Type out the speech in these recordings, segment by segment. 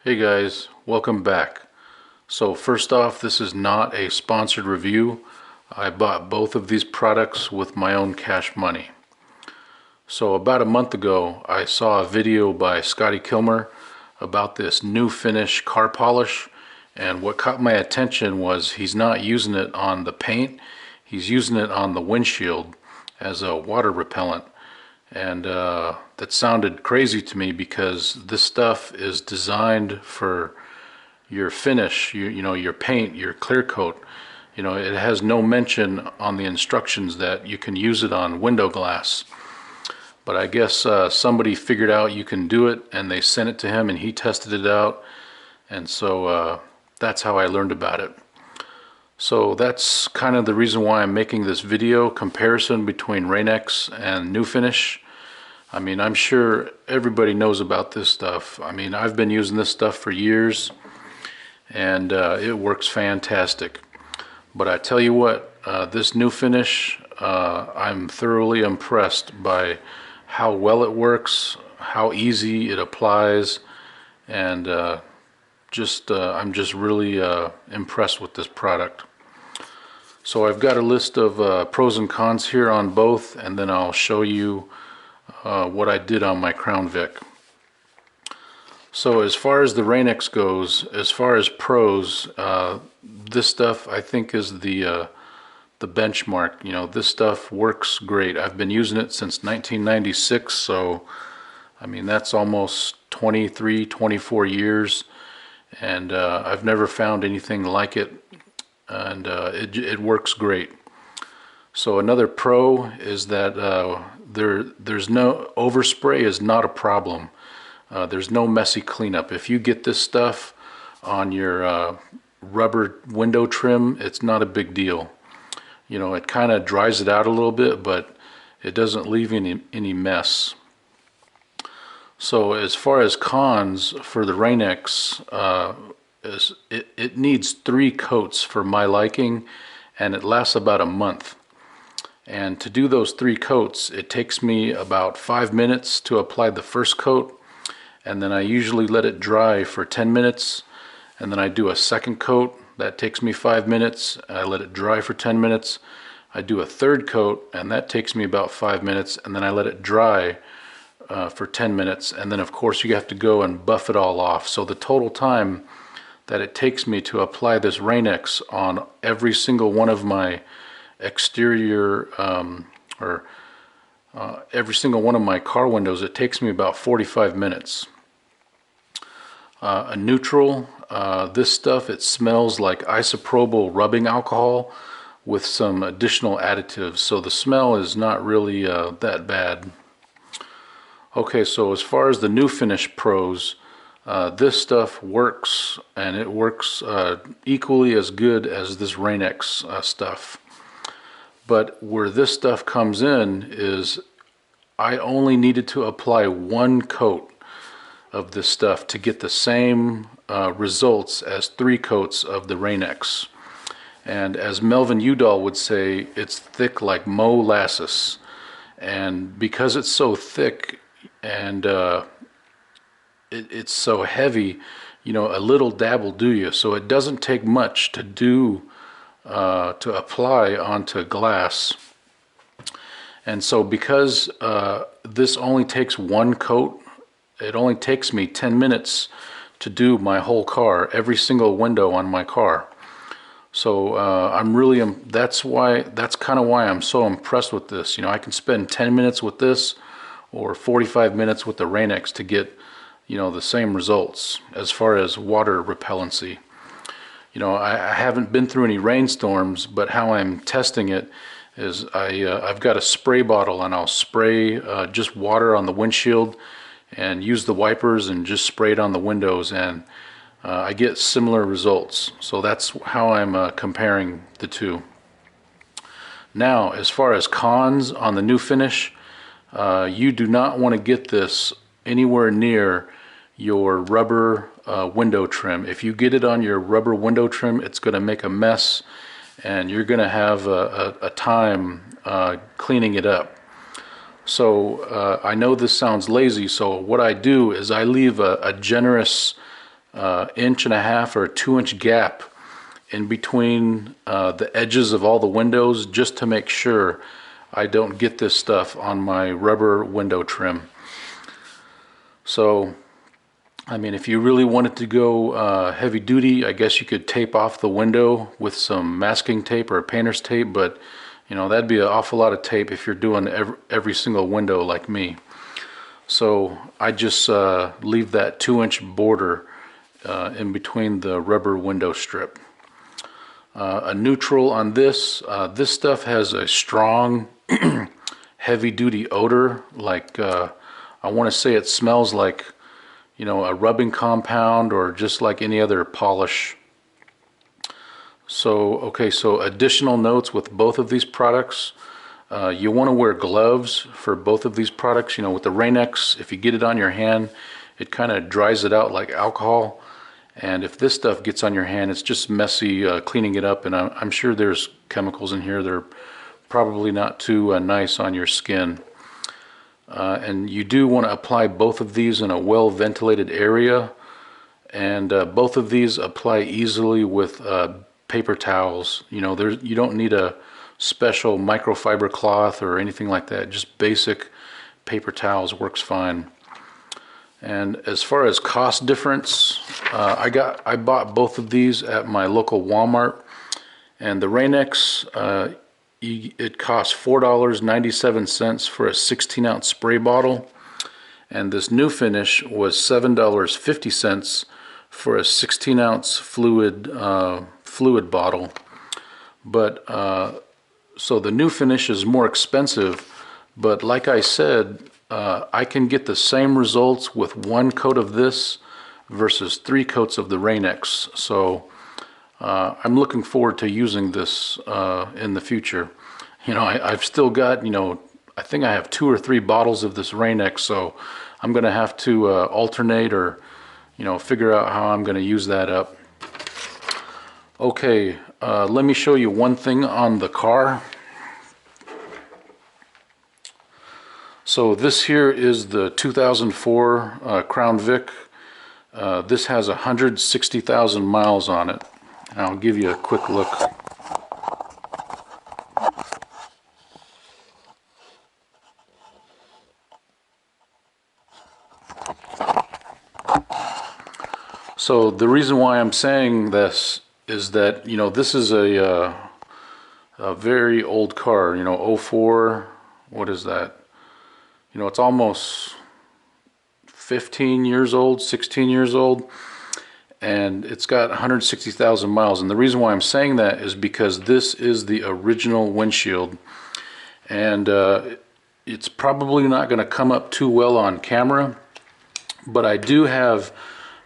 Hey guys, welcome back. So first off, this is not a sponsored review. I bought both of these products with my own cash money. So about a month ago, I saw a video by Scotty Kilmer about this new finish car polish, and what caught my attention was he's not using it on the paint, he's using it on the windshield as a water repellent. And that sounded crazy to me because this stuff is designed for your finish, you know, your paint, your clear coat. You know, it has no mention on the instructions that you can use it on window glass. But I guess somebody figured out you can do it, and they sent it to him and he tested it out. And so that's how I learned about it. So that's kind of the reason why I'm making this video comparison between Rain-X and New Finish. I mean, I'm sure everybody knows about this stuff. I mean, I've been using this stuff for years, and it works fantastic. But I tell you what, this New Finish, I'm thoroughly impressed by how well it works, how easy it applies, and I'm just really impressed with this product. So I've got a list of pros and cons here on both, and then I'll show you what I did on my Crown Vic. So as far as the Rain-X goes, as far as pros, this stuff I think is the benchmark. You know, this stuff works great. I've been using it since 1996, so I mean that's almost 23, 24 years, and I've never found anything like it, and it works great. So another pro is that there's no overspray is not a problem. There's no messy cleanup. If you get this stuff on your rubber window trim, it's not a big deal. You know, it kind of dries it out a little bit, but it doesn't leave any mess. So as far as cons for the Rain-X, it needs 3 coats for my liking, and it lasts about a month. And to do those 3 coats, it takes me about 5 minutes to apply the first coat, and then I usually let it dry for 10 minutes, and then I do a second coat. That takes me 5 minutes. I let it dry for 10 minutes. I do a third coat, and that takes me about 5 minutes, and then I let it dry for 10 minutes, and then of course you have to go and buff it all off. So the total time that it takes me to apply this Rain-X on every single one of my exterior every single one of my car windows, it takes me about 45 minutes. A neutral, this stuff, it smells like isopropyl rubbing alcohol with some additional additives, so the smell is not really that bad. Okay, so as far as the New Finish pros, this stuff works, and it works equally as good as this Rain-X stuff. But where this stuff comes in is I only needed to apply 1 coat of this stuff to get the same results as 3 coats of the Rain-X. And as Melvin Udall would say, it's thick like molasses. And because it's so thick and it's so heavy, you know, a little dab will do you. So it doesn't take much to do to apply onto glass. And so because this only takes 1 coat, it only takes me 10 minutes to do my whole car, every single window on my car. So I'm really, that's kind of why I'm so impressed with this. You know, I can spend 10 minutes with this or 45 minutes with the Rain-X to get, you know, the same results as far as water repellency. You know, I haven't been through any rainstorms, but how I'm testing it is I've got a spray bottle, and I'll spray just water on the windshield and use the wipers and just spray it on the windows, and I get similar results. So that's how I'm comparing the two. Now, as far as cons on the New Finish, you do not want to get this anywhere near your rubber window trim. If you get it on your rubber window trim, it's going to make a mess, and you're going to have a time cleaning it up. So I know this sounds lazy, so what I do is I leave a generous inch and a half or a 2-inch gap in between the edges of all the windows, just to make sure I don't get this stuff on my rubber window trim. So I mean, if you really wanted to go heavy duty, I guess you could tape off the window with some masking tape or painter's tape, but you know, that'd be an awful lot of tape if you're doing every single window like me. So I just leave that 2-inch border in between the rubber window strip. A neutral on this. This stuff has a strong heavy duty odor, like I want to say it smells like, you know, a rubbing compound or just like any other polish. So okay, so additional notes with both of these products. You want to wear gloves for both of these products. You know, with the Rain-X, if you get it on your hand, it kind of dries it out like alcohol. And if this stuff gets on your hand, it's just messy cleaning it up. And I'm sure there's chemicals in here that are probably not too nice on your skin. And you do want to apply both of these in a well ventilated area, and both of these apply easily with paper towels. You know, you don't need a special microfiber cloth or anything like that. Just basic paper towels works fine. And as far as cost difference, I bought both of these at my local Walmart, and the Rain-X, it costs $4.97 for a 16-ounce spray bottle, and this new finish was $7.50 for a 16-ounce fluid bottle. But so the new finish is more expensive, but like I said, I can get the same results with 1 coat of this versus 3 coats of the Rain-X. So I'm looking forward to using this in the future. You know, I've still got, you know, I think I have 2 or 3 bottles of this Rain-X, so I'm going to have to alternate or, you know, figure out how I'm going to use that up. Okay, let me show you one thing on the car. So this here is the 2004 Crown Vic. This has 160,000 miles on it. And I'll give you a quick look. So the reason why I'm saying this is that, you know, this is a very old car, you know, 04, what is that? You know, it's almost 15 years old, 16 years old, and it's got 160,000 miles. And the reason why I'm saying that is because this is the original windshield, and it's probably not going to come up too well on camera, but I do have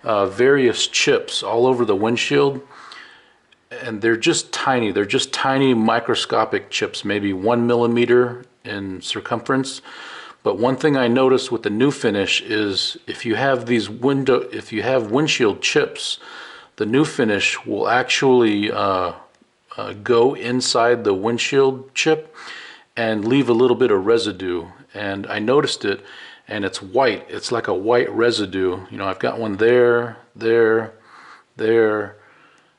various chips all over the windshield, and they're just tiny. They're just tiny microscopic chips, maybe 1 millimeter in circumference. But one thing I noticed with the new finish is if you have windshield chips, the new finish will actually go inside the windshield chip and leave a little bit of residue. And I noticed it, and it's white. It's like a white residue. You know, I've got one there, there, there,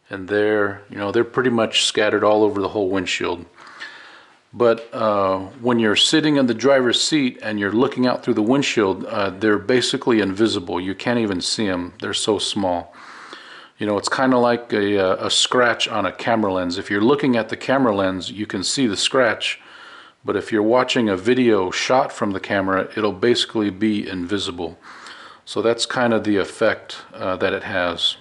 and there. You know, they're pretty much scattered all over the whole windshield. But when you're sitting in the driver's seat and you're looking out through the windshield, they're basically invisible. You can't even see them. They're so small. You know, it's kind of like a scratch on a camera lens. If you're looking at the camera lens, you can see the scratch. But if you're watching a video shot from the camera, it'll basically be invisible. So that's kind of the effect that it has.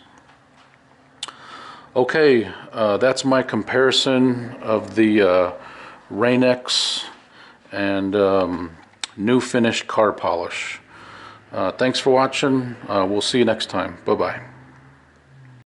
Okay, that's my comparison of the Rain-X and new finished car polish. Thanks for watching. We'll see you next time. Bye-bye.